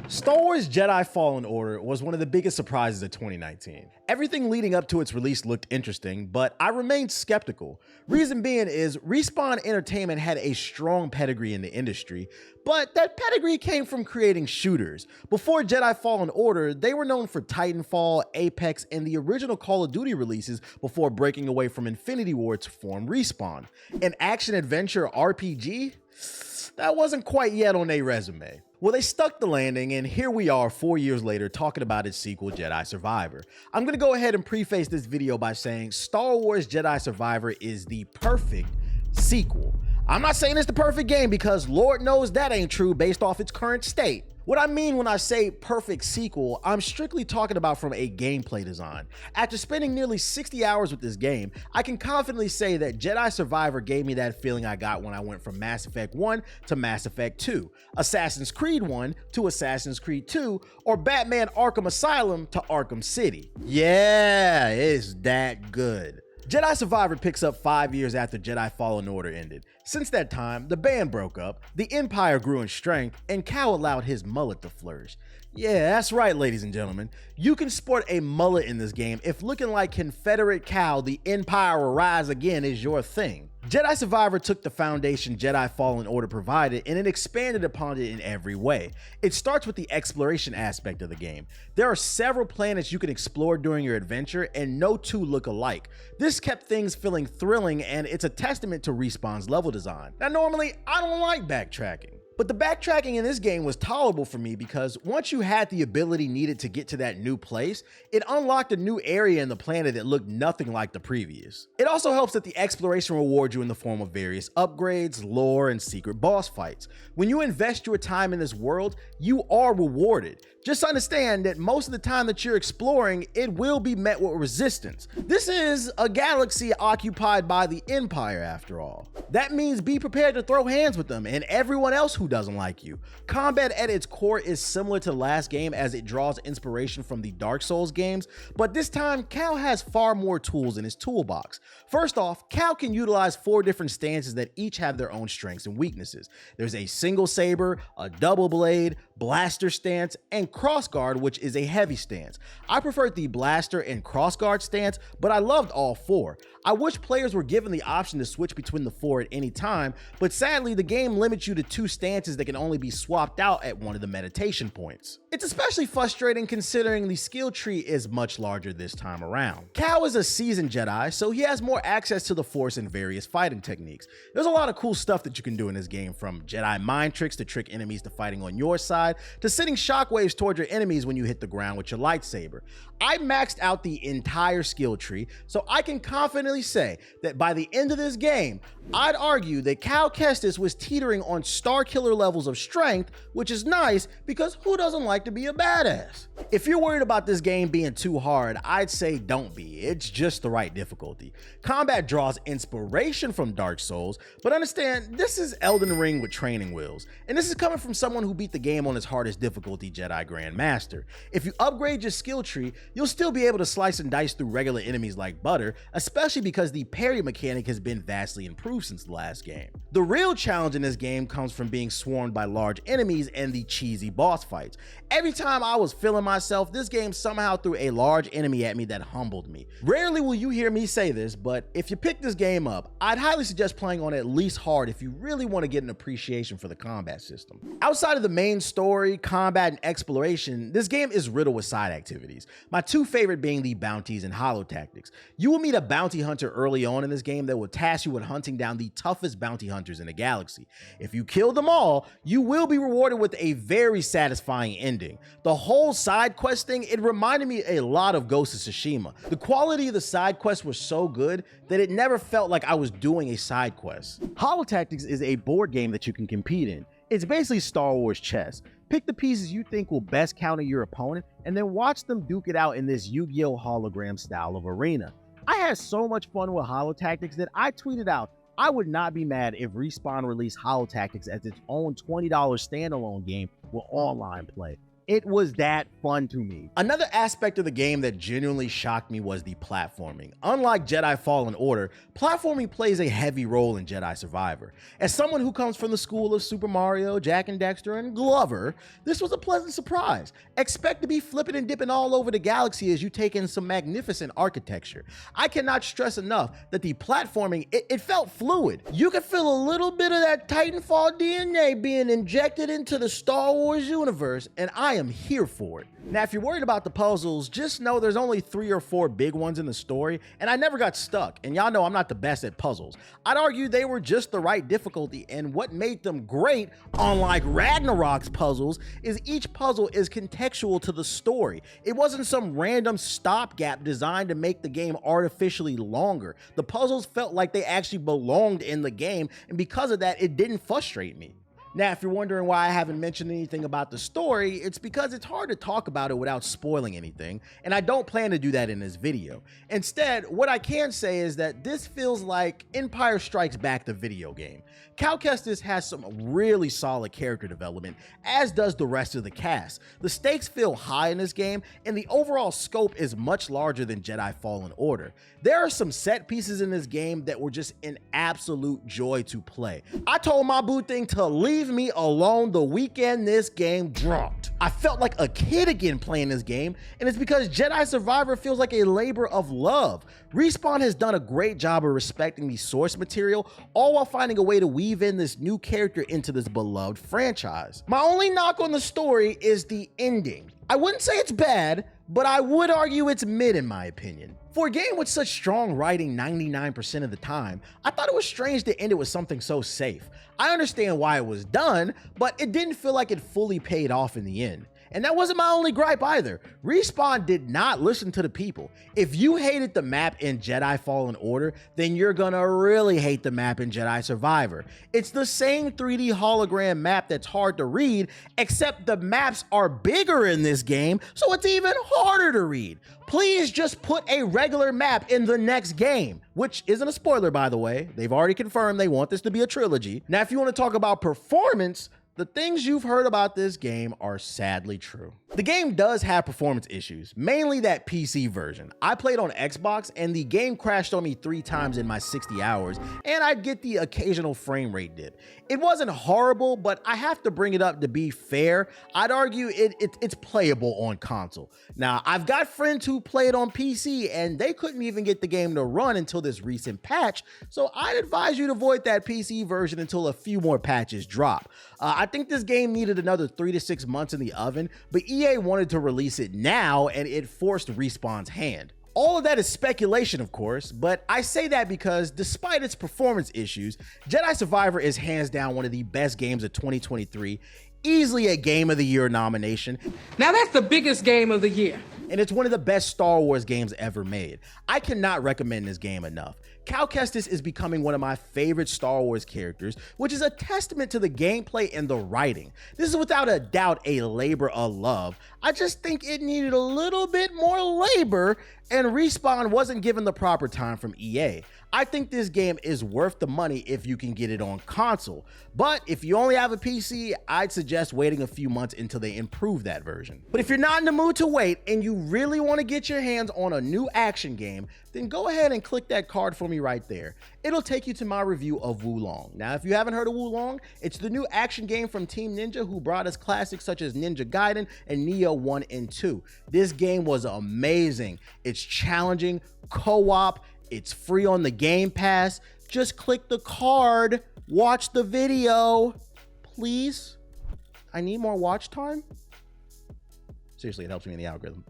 Star Wars Jedi Fallen Order was one of the biggest surprises of 2019. Everything leading up to its release looked interesting, but I remained skeptical. Reason being is Respawn Entertainment had a strong pedigree in the industry, but that pedigree came from creating shooters. Before Jedi Fallen Order, they were known for Titanfall, Apex, and the original Call of Duty releases before breaking away from Infinity Ward to form Respawn. An action-adventure RPG? That wasn't quite yet on their resume. Well, they stuck the landing, and here we are 4 years later talking about its sequel, Jedi Survivor. I'm gonna go ahead and preface this video by saying Star Wars Jedi Survivor is the perfect sequel. I'm not saying it's the perfect game because Lord knows that ain't true based off its current state. What I mean when I say perfect sequel, I'm strictly talking about from a gameplay design. After spending nearly 60 hours with this game, I can confidently say that Jedi Survivor gave me that feeling I got when I went from Mass Effect 1 to Mass Effect 2, Assassin's Creed 1 to Assassin's Creed 2, or Batman Arkham Asylum to Arkham City. Yeah, it's that good. Jedi Survivor picks up 5 years after Jedi Fallen Order ended. Since that time, the band broke up, the Empire grew in strength, and Cal allowed his mullet to flourish. Yeah, that's right, ladies and gentlemen. You can sport a mullet in this game if looking like Confederate Cal, the Empire will rise again is your thing. Jedi Survivor took the foundation Jedi Fallen Order provided and it expanded upon it in every way. It starts with the exploration aspect of the game. There are several planets you can explore during your adventure and no two look alike. This kept things feeling thrilling and it's a testament to Respawn's level design. Now normally, I don't like backtracking. But the backtracking in this game was tolerable for me because once you had the ability needed to get to that new place, it unlocked a new area in the planet that looked nothing like the previous. It also helps that the exploration rewards you in the form of various upgrades, lore, and secret boss fights. When you invest your time in this world, you are rewarded. Just understand that most of the time that you're exploring, it will be met with resistance. This is a galaxy occupied by the Empire after all. That means be prepared to throw hands with them and everyone else who doesn't like you. Combat at its core is similar to the last game as it draws inspiration from the Dark Souls games, but this time Cal has far more tools in his toolbox. First off, Cal can utilize 4 different stances that each have their own strengths and weaknesses. There's a single saber, a double blade, blaster stance, and crossguard, which is a heavy stance. I preferred the blaster and crossguard stance, but I loved all 4. I wish players were given the option to switch between the 4 at any time, but sadly the game limits you to 2 stances that can only be swapped out at one of the meditation points. It's especially frustrating considering the skill tree is much larger this time around. Cal is a seasoned Jedi, so he has more access to the Force and various fighting techniques. There's a lot of cool stuff that you can do in this game, from Jedi mind tricks to trick enemies to fighting on your side, to sending shockwaves toward your enemies when you hit the ground with your lightsaber. I maxed out the entire skill tree, so I can confidently say that by the end of this game, I'd argue that Cal Kestis was teetering on Star Killer levels of strength, which is nice because who doesn't like to be a badass? If you're worried about this game being too hard, I'd say don't be. It's just the right difficulty. Combat draws inspiration from Dark Souls, but understand this is Elden Ring with training wheels, and this is coming from someone who beat the game on its hardest difficulty, Jedi Grandmaster. If you upgrade your skill tree, you'll still be able to slice and dice through regular enemies like butter, especially because the parry mechanic has been vastly improved since the last game. The real challenge in this game comes from being swarmed by large enemies and the cheesy boss fights. Every time I was feeling myself, this game somehow threw a large enemy at me that humbled me. Rarely will you hear me say this, but if you pick this game up, I'd highly suggest playing on at least hard if you really want to get an appreciation for the combat system. Outside of the main story, combat, and exploration, this game is riddled with side activities. My 2 favorite being the bounties and holo tactics. You will meet a bounty hunter early on in this game that will task you with hunting down the toughest bounty hunters in the galaxy. If you kill them all, you will be rewarded with a very satisfying ending. The whole side quest thing, it reminded me a lot of Ghost of Tsushima. The quality of the side quests was so good that it never felt like I was doing a side quest. Holotactics is a board game that you can compete in. It's basically Star Wars chess. Pick the pieces you think will best counter your opponent and then watch them duke it out in this Yu-Gi-Oh! Hologram style of arena. I had so much fun with Holotactics that I tweeted out, I would not be mad if Respawn released Holotactics as its own $20 standalone game with online play. It was that fun to me. Another aspect of the game that genuinely shocked me was the platforming. Unlike Jedi Fallen Order, platforming plays a heavy role in Jedi Survivor. As someone who comes from the school of Super Mario, Jak and Daxter, and Glover, this was a pleasant surprise. Expect to be flipping and dipping all over the galaxy as you take in some magnificent architecture. I cannot stress enough that the platforming, it felt fluid. You could feel a little bit of that Titanfall DNA being injected into the Star Wars universe, and I am here for it. Now, if you're worried about the puzzles, just know there's only 3 or 4 big ones in the story, and I never got stuck, and y'all know I'm not the best at puzzles. I'd argue they were just the right difficulty, and what made them great, unlike Ragnarok's puzzles, is each puzzle is contextual to the story. It wasn't some random stopgap designed to make the game artificially longer. The puzzles felt like they actually belonged in the game, and because of that, it didn't frustrate me. Now, if you're wondering why I haven't mentioned anything about the story, it's because it's hard to talk about it without spoiling anything, and I don't plan to do that in this video. Instead, what I can say is that this feels like Empire Strikes Back, the video game. Cal Kestis has some really solid character development, as does the rest of the cast. The stakes feel high in this game, and the overall scope is much larger than Jedi Fallen Order. There are some set pieces in this game that were just an absolute joy to play. I told my boo thing to leave me alone the weekend this game dropped. I felt like a kid again playing this game, and it's because Jedi Survivor feels like a labor of love. Respawn has done a great job of respecting the source material, all while finding a way to weave in this new character into this beloved franchise. My only knock on the story is the ending. I wouldn't say it's bad, but I would argue it's mid in my opinion. For a game with such strong writing 99% of the time, I thought it was strange to end it with something so safe. I understand why it was done, but it didn't feel like it fully paid off in the end. And that wasn't my only gripe either. Respawn did not listen to the people. If you hated the map in Jedi Fallen Order, then you're gonna really hate the map in Jedi Survivor. It's the same 3D hologram map that's hard to read, except the maps are bigger in this game, so it's even harder to read. Please just put a regular map in the next game, which isn't a spoiler, by the way. They've already confirmed they want this to be a trilogy. Now, if you want to talk about performance, the things you've heard about this game are sadly true. The game does have performance issues, mainly that PC version. I played on Xbox and the game crashed on me 3 times in my 60 hours, and I'd get the occasional frame rate dip. It wasn't horrible, but I have to bring it up to be fair. I'd argue it's playable on console. Now, I've got friends who played on PC and they couldn't even get the game to run until this recent patch, so I'd advise you to avoid that PC version until a few more patches drop. I think this game needed another 3 to 6 months in the oven, but EA wanted to release it now and it forced Respawn's hand. All of that is speculation, of course, but I say that because despite its performance issues, Jedi Survivor is hands down one of the best games of 2023, easily a Game of the Year nomination. Now that's the biggest game of the year. And it's one of the best Star Wars games ever made. I cannot recommend this game enough. Cal Kestis is becoming one of my favorite Star Wars characters, which is a testament to the gameplay and the writing. This is without a doubt a labor of love. I just think it needed a little bit more labor, and Respawn wasn't given the proper time from EA. I think this game is worth the money if you can get it on console, but if you only have a PC, I'd suggest waiting a few months until they improve that version. But if you're not in the mood to wait and you really want to get your hands on a new action game, then go ahead and click that card for me right there. It'll take you to my review of Wulong. Now, if you haven't heard of Wulong, it's the new action game from Team Ninja, who brought us classics such as Ninja Gaiden and Neo 1 and 2. This game was amazing. It's challenging, co-op, it's free on the Game Pass. Just click the card, watch the video, please. I need more watch time. Seriously, it helps me in the algorithm.